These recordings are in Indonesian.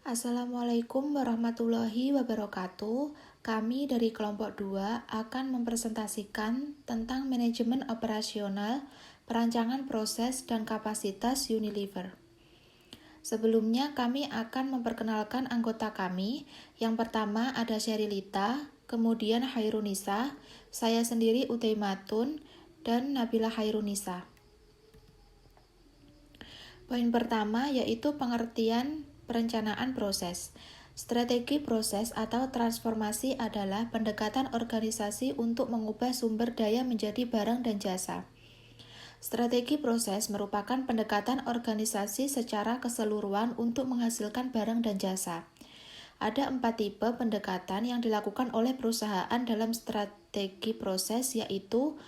Assalamualaikum warahmatullahi wabarakatuh. Kami dari kelompok 2 akan mempresentasikan tentang manajemen operasional, perancangan proses, dan kapasitas Unilever. Sebelumnya kami akan memperkenalkan anggota kami. Yang pertama ada Sherilita, kemudian Hairunisa, saya sendiri Utaimatun, dan Nabila Hairunisa. Poin pertama yaitu pengertian perencanaan proses. Strategi proses atau transformasi adalah pendekatan organisasi untuk mengubah sumber daya menjadi barang dan jasa. Strategi proses merupakan pendekatan organisasi secara keseluruhan untuk menghasilkan barang dan jasa. Ada 4 tipe pendekatan yang dilakukan oleh perusahaan dalam strategi proses, yaitu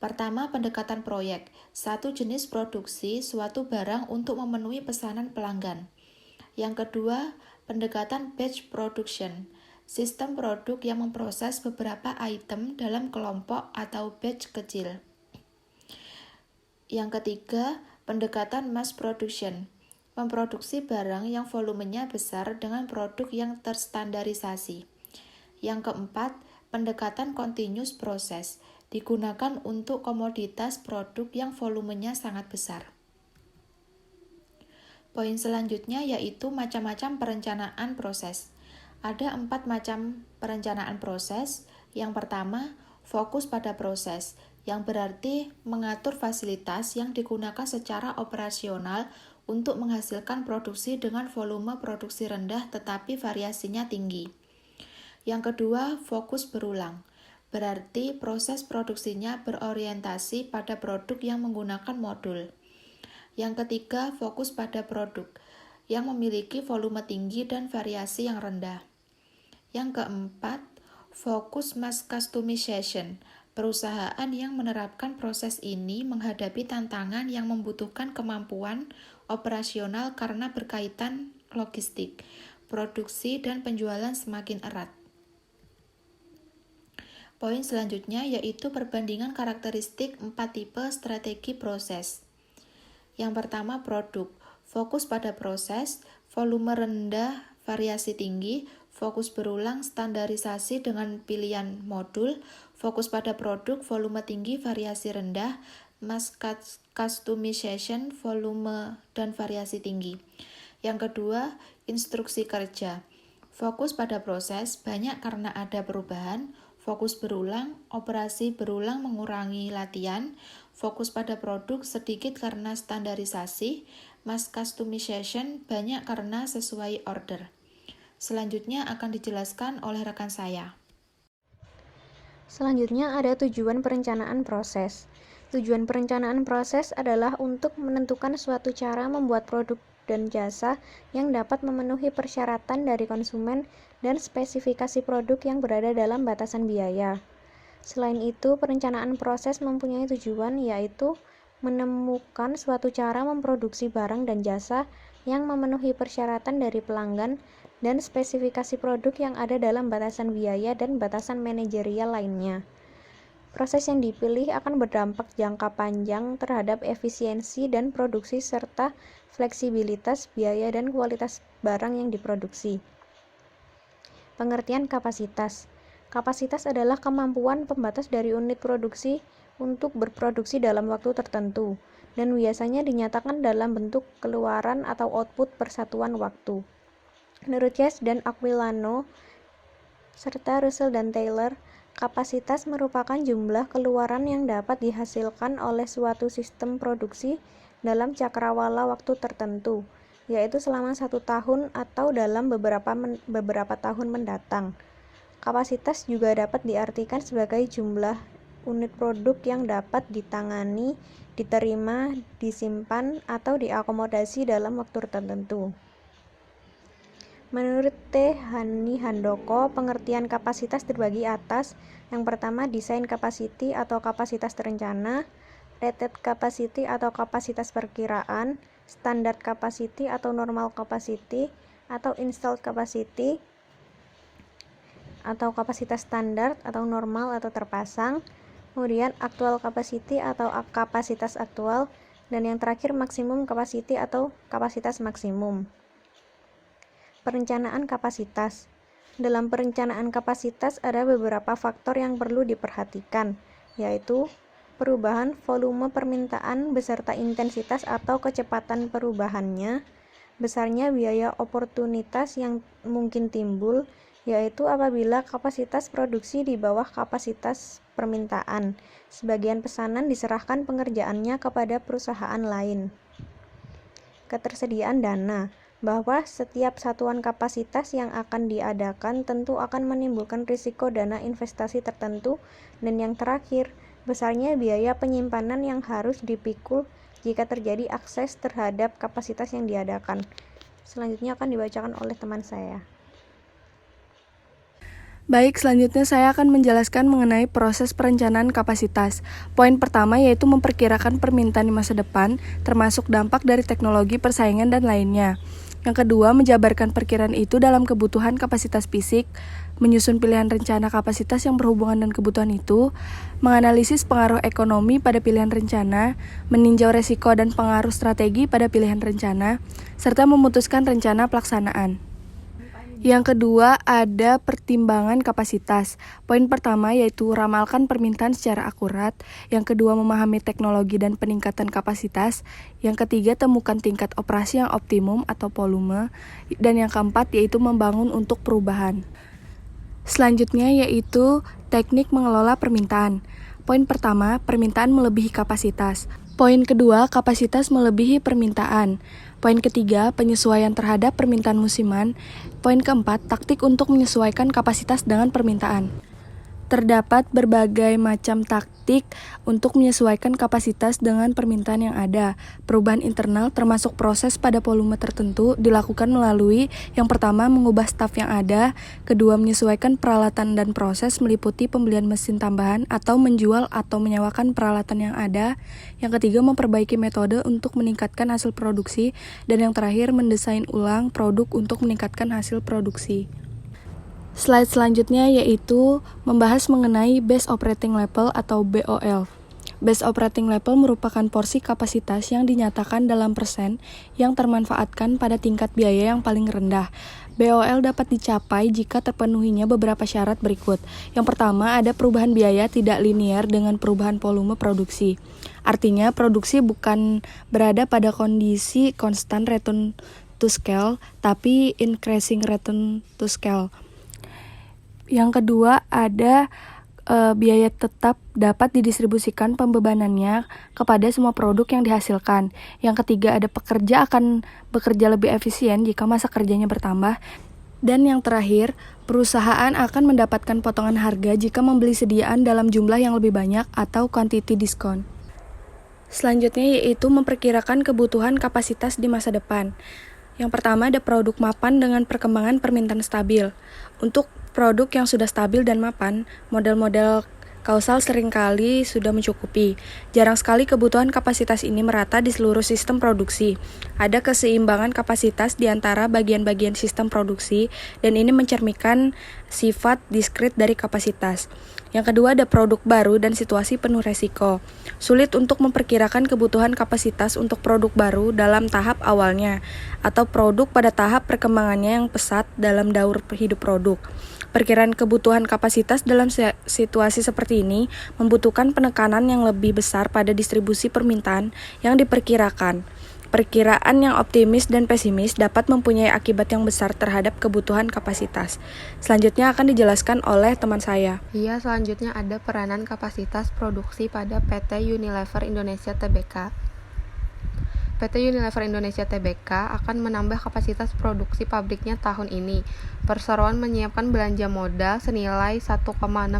pertama, pendekatan proyek. Satu jenis produksi suatu barang untuk memenuhi pesanan pelanggan. Yang kedua, pendekatan batch production. Sistem produk yang memproses beberapa item dalam kelompok atau batch kecil. Yang ketiga, pendekatan mass production. Memproduksi barang yang volumenya besar dengan produk yang terstandarisasi. Yang keempat, pendekatan continuous process. Digunakan untuk komoditas produk yang volumenya sangat besar. Poin selanjutnya yaitu macam-macam perencanaan proses. Ada 4 macam perencanaan proses. Yang pertama, fokus pada proses, yang berarti mengatur fasilitas yang digunakan secara operasional untuk menghasilkan produksi dengan volume produksi rendah tetapi variasinya tinggi. Yang kedua, fokus berulang. Berarti proses produksinya berorientasi pada produk yang menggunakan modul. Yang ketiga, fokus pada produk yang memiliki volume tinggi dan variasi yang rendah. Yang keempat, fokus mass customization. Perusahaan yang menerapkan proses ini menghadapi tantangan yang membutuhkan kemampuan operasional karena berkaitan logistik, produksi, dan penjualan semakin erat. Poin selanjutnya yaitu perbandingan karakteristik 4 tipe strategi proses. Yang pertama, produk. Fokus pada proses, volume rendah, variasi tinggi, fokus berulang, standarisasi dengan pilihan modul, fokus pada produk, volume tinggi, variasi rendah, mass customization, volume dan variasi tinggi. Yang kedua, instruksi kerja. Fokus pada proses, banyak karena ada perubahan, fokus berulang, operasi berulang mengurangi latihan, fokus pada produk sedikit karena standarisasi, mass customization banyak karena sesuai order. Selanjutnya akan dijelaskan oleh rekan saya. Selanjutnya ada tujuan perencanaan proses. Tujuan perencanaan proses adalah untuk menentukan suatu cara membuat produk dan jasa yang dapat memenuhi persyaratan dari konsumen dan spesifikasi produk yang berada dalam batasan biaya. Selain itu, perencanaan proses mempunyai tujuan yaitu menemukan suatu cara memproduksi barang dan jasa yang memenuhi persyaratan dari pelanggan dan spesifikasi produk yang ada dalam batasan biaya dan batasan manajerial lainnya. Proses yang dipilih akan berdampak jangka panjang terhadap efisiensi dan produksi serta fleksibilitas biaya dan kualitas barang yang diproduksi. Pengertian kapasitas. Kapasitas adalah kemampuan pembatas dari unit produksi untuk berproduksi dalam waktu tertentu, dan biasanya dinyatakan dalam bentuk keluaran atau output per satuan waktu. Menurut Chase dan Aquilano, serta Russell dan Taylor, kapasitas merupakan jumlah keluaran yang dapat dihasilkan oleh suatu sistem produksi dalam cakrawala waktu tertentu, yaitu selama 1 tahun atau dalam beberapa tahun mendatang. Kapasitas juga dapat diartikan sebagai jumlah unit produk yang dapat ditangani, diterima, disimpan, atau diakomodasi dalam waktu tertentu. Menurut T. Handoko, pengertian kapasitas terbagi atas. Yang pertama, design capacity atau kapasitas terencana, rated capacity atau kapasitas perkiraan, standard capacity atau normal capacity, atau installed capacity atau kapasitas standar atau normal atau terpasang, kemudian actual capacity atau kapasitas aktual, dan yang terakhir maksimum capacity atau kapasitas maksimum. Perencanaan kapasitas. Dalam perencanaan kapasitas ada beberapa faktor yang perlu diperhatikan, yaitu perubahan volume permintaan beserta intensitas atau kecepatan perubahannya, besarnya biaya oportunitas yang mungkin timbul, yaitu apabila kapasitas produksi di bawah kapasitas permintaan. Sebagian pesanan diserahkan pengerjaannya kepada perusahaan lain. Ketersediaan dana, bahwa setiap satuan kapasitas yang akan diadakan tentu akan menimbulkan risiko dana investasi tertentu. Dan yang terakhir, besarnya biaya penyimpanan yang harus dipikul jika terjadi akses terhadap kapasitas yang diadakan. Selanjutnya akan dibacakan oleh teman saya. Baik, selanjutnya saya akan menjelaskan mengenai proses perencanaan kapasitas. Poin pertama yaitu memperkirakan permintaan di masa depan, termasuk dampak dari teknologi, persaingan, dan lainnya. Yang kedua, menjabarkan perkiraan itu dalam kebutuhan kapasitas fisik, menyusun pilihan rencana kapasitas yang berhubungan dengan kebutuhan itu, menganalisis pengaruh ekonomi pada pilihan rencana, meninjau resiko dan pengaruh strategi pada pilihan rencana, serta memutuskan rencana pelaksanaan. Yang kedua, ada pertimbangan kapasitas. Poin pertama yaitu ramalkan permintaan secara akurat. Yang kedua, memahami teknologi dan peningkatan kapasitas. Yang ketiga, temukan tingkat operasi yang optimum atau volume. Dan yang keempat yaitu membangun untuk perubahan. Selanjutnya yaitu teknik mengelola permintaan. Poin pertama, permintaan melebihi kapasitas. Poin kedua, kapasitas melebihi permintaan. Poin ketiga, penyesuaian terhadap permintaan musiman. Poin keempat, taktik untuk menyesuaikan kapasitas dengan permintaan. Terdapat berbagai macam taktik untuk menyesuaikan kapasitas dengan permintaan yang ada. Perubahan internal termasuk proses pada volume tertentu dilakukan melalui yang pertama, mengubah staf yang ada, kedua, menyesuaikan peralatan dan proses meliputi pembelian mesin tambahan atau menjual atau menyewakan peralatan yang ada, yang ketiga, memperbaiki metode untuk meningkatkan hasil produksi, dan yang terakhir, mendesain ulang produk untuk meningkatkan hasil produksi. Slide selanjutnya yaitu membahas mengenai Base Operating Level atau BOL. Base Operating Level merupakan porsi kapasitas yang dinyatakan dalam persen yang termanfaatkan pada tingkat biaya yang paling rendah. BOL dapat dicapai jika terpenuhinya beberapa syarat berikut. Yang pertama, ada perubahan biaya tidak linear dengan perubahan volume produksi. Artinya, produksi bukan berada pada kondisi constant return to scale, tapi increasing return to scale. Yang kedua, ada biaya tetap dapat didistribusikan pembebanannya kepada semua produk yang dihasilkan. Yang ketiga, ada pekerja akan bekerja lebih efisien jika masa kerjanya bertambah. Dan yang terakhir, perusahaan akan mendapatkan potongan harga jika membeli sediaan dalam jumlah yang lebih banyak atau quantity discount. Selanjutnya yaitu memperkirakan kebutuhan kapasitas di masa depan. Yang pertama, ada produk mapan dengan perkembangan permintaan stabil. Untuk produk yang sudah stabil dan mapan, model-model kausal seringkali sudah mencukupi. Jarang sekali kebutuhan kapasitas ini merata di seluruh sistem produksi. Ada keseimbangan kapasitas di antara bagian-bagian sistem produksi, dan ini mencerminkan sifat diskrit dari kapasitas. Yang kedua, ada produk baru dan situasi penuh resiko. Sulit untuk memperkirakan kebutuhan kapasitas untuk produk baru dalam tahap awalnya, atau produk pada tahap perkembangannya yang pesat dalam daur hidup produk. Perkiraan kebutuhan kapasitas dalam situasi seperti ini membutuhkan penekanan yang lebih besar pada distribusi permintaan yang diperkirakan. Perkiraan yang optimis dan pesimis dapat mempunyai akibat yang besar terhadap kebutuhan kapasitas. Selanjutnya akan dijelaskan oleh teman saya. Iya, selanjutnya ada peranan kapasitas produksi pada PT Unilever Indonesia Tbk. PT Unilever Indonesia Tbk akan menambah kapasitas produksi pabriknya tahun ini. Perseroan menyiapkan belanja modal senilai 1,6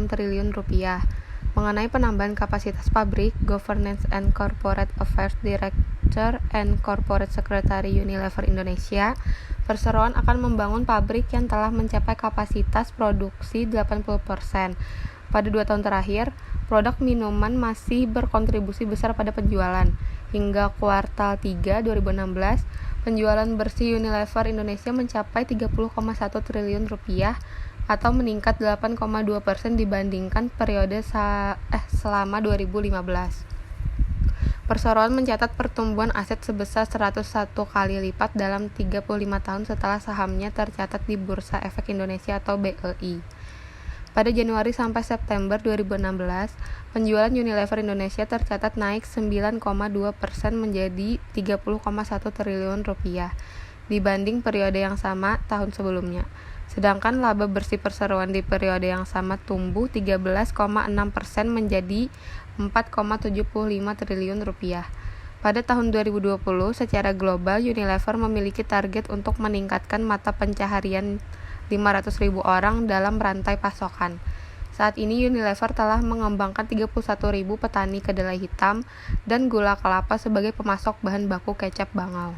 triliun rupiah. Mengenai penambahan kapasitas pabrik, Governance and Corporate Affairs Director and Corporate Secretary Unilever Indonesia, perseroan akan membangun pabrik yang telah mencapai kapasitas produksi 80%. Pada 2 tahun terakhir, produk minuman masih berkontribusi besar pada penjualan. Hingga kuartal 3 2016, penjualan bersih Unilever Indonesia mencapai 30,1 triliun rupiah atau meningkat 8,2% dibandingkan periode selama 2015. Perseroan mencatat pertumbuhan aset sebesar 101 kali lipat dalam 35 tahun setelah sahamnya tercatat di Bursa Efek Indonesia atau BEI. Pada Januari sampai September 2016, penjualan Unilever Indonesia tercatat naik 9,2% menjadi 30,1 triliun rupiah dibanding periode yang sama tahun sebelumnya. Sedangkan laba bersih perseroan di periode yang sama tumbuh 13,6% menjadi 4,75 triliun rupiah. Pada tahun 2020, secara global Unilever memiliki target untuk meningkatkan mata pencaharian 500.000 orang dalam rantai pasokan. Saat ini Unilever telah mengembangkan 31.000 petani kedelai hitam dan gula kelapa sebagai pemasok bahan baku kecap bangau.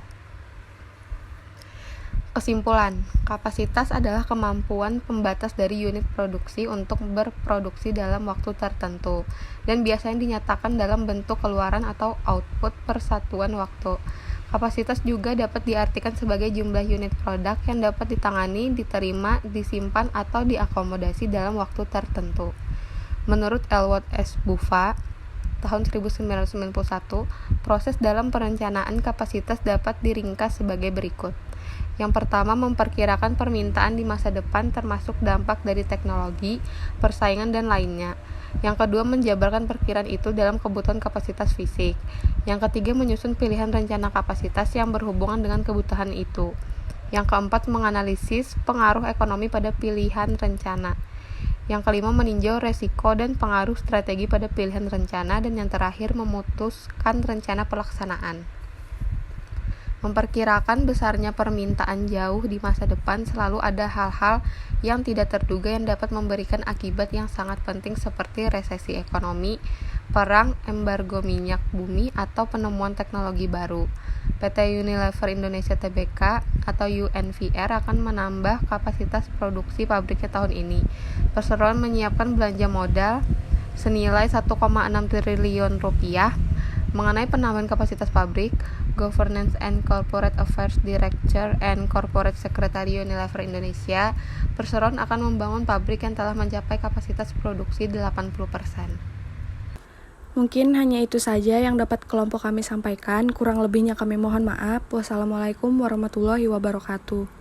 Kesimpulan, kapasitas adalah kemampuan pembatas dari unit produksi untuk berproduksi dalam waktu tertentu dan biasanya dinyatakan dalam bentuk keluaran atau output per satuan waktu. Kapasitas juga dapat diartikan sebagai jumlah unit produk yang dapat ditangani, diterima, disimpan, atau diakomodasi dalam waktu tertentu. Menurut Elwood S. Buffa, tahun 1991, proses dalam perencanaan kapasitas dapat diringkas sebagai berikut. Yang pertama, memperkirakan permintaan di masa depan termasuk dampak dari teknologi, persaingan, dan lainnya. Yang kedua, menjabarkan perkiraan itu dalam kebutuhan kapasitas fisik. Yang ketiga, menyusun pilihan rencana kapasitas yang berhubungan dengan kebutuhan itu. Yang keempat, menganalisis pengaruh ekonomi pada pilihan rencana. Yang kelima, meninjau resiko dan pengaruh strategi pada pilihan rencana. Dan yang terakhir, memutuskan rencana pelaksanaan. Memperkirakan besarnya permintaan jauh di masa depan, selalu ada hal-hal yang tidak terduga yang dapat memberikan akibat yang sangat penting seperti resesi ekonomi, perang, embargo minyak bumi, atau penemuan teknologi baru. PT Unilever Indonesia Tbk atau UNVR akan menambah kapasitas produksi pabriknya tahun ini. Perseroan menyiapkan belanja modal senilai 1,6 triliun rupiah. Mengenai penambahan kapasitas pabrik, Governance and Corporate Affairs Director and Corporate Secretary Unilever Indonesia, Perseroan akan membangun pabrik yang telah mencapai kapasitas produksi 80%. Mungkin hanya itu saja yang dapat kelompok kami sampaikan, kurang lebihnya kami mohon maaf. Wassalamualaikum warahmatullahi wabarakatuh.